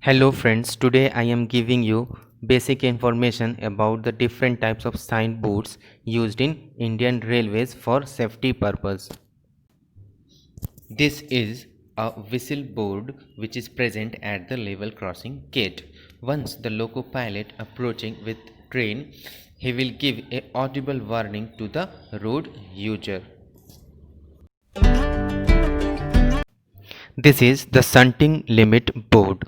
Hello friends, today I am giving you basic information about the different types of signboards used in Indian Railways for safety purpose. This is a whistle board which is present at the level crossing gate. Once the loco pilot approaching with train, he will give a audible warning to the road user. This is the shunting limit board.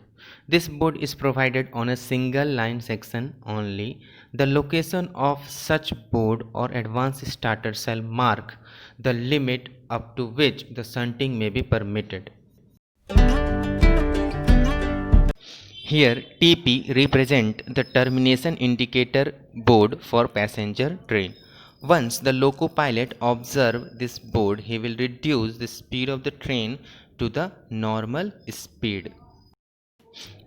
This board is provided on a single line section only. The location of such board or advance starter shall mark the limit up to which the shunting may be permitted. Here TP represent the termination indicator board for passenger train. Once the loco pilot observe this board, he will reduce the speed of the train to the normal speed.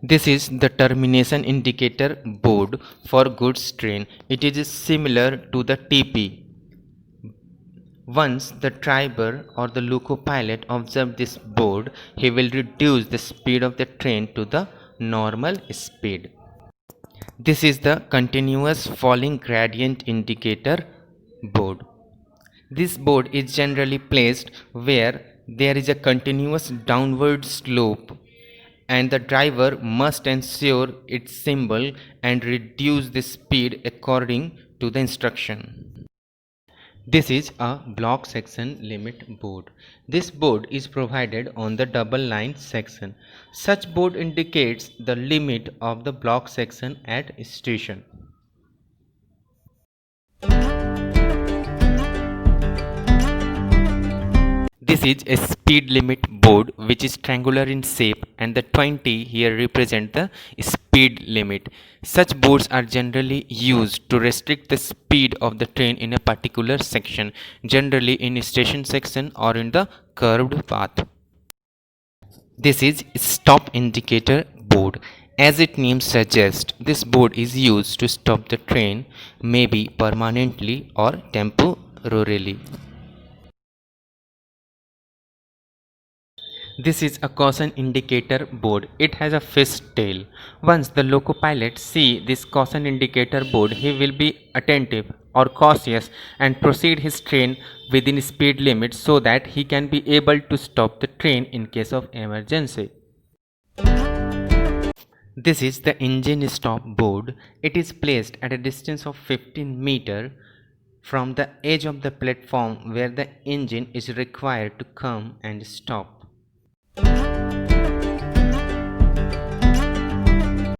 This is the termination indicator board for goods train. It is similar to the TP. Once the driver or the loco pilot observes this board, he will reduce the speed of the train to the normal speed. This is the continuous falling gradient indicator board. This board is generally placed where there is a continuous downward slope and the driver must ensure its symbol and reduce the speed according to the instruction. This is a block section limit board. This board is provided on the double line section. Such board indicates the limit of the block section at station. This is a speed limit board which is triangular in shape and the 20 here represent the speed limit. Such boards are generally used to restrict the speed of the train in a particular section, generally in a station section or in the curved path. This is stop indicator board. As its name suggests, this board is used to stop the train, maybe permanently or temporarily. This is a caution indicator board. It has a fixed tail. Once the loco pilot see this caution indicator board, he will be attentive or cautious and proceed his train within speed limit so that he can be able to stop the train in case of emergency. This is the engine stop board. It is placed at a distance of 15 meter from the edge of the platform where the engine is required to come and stop.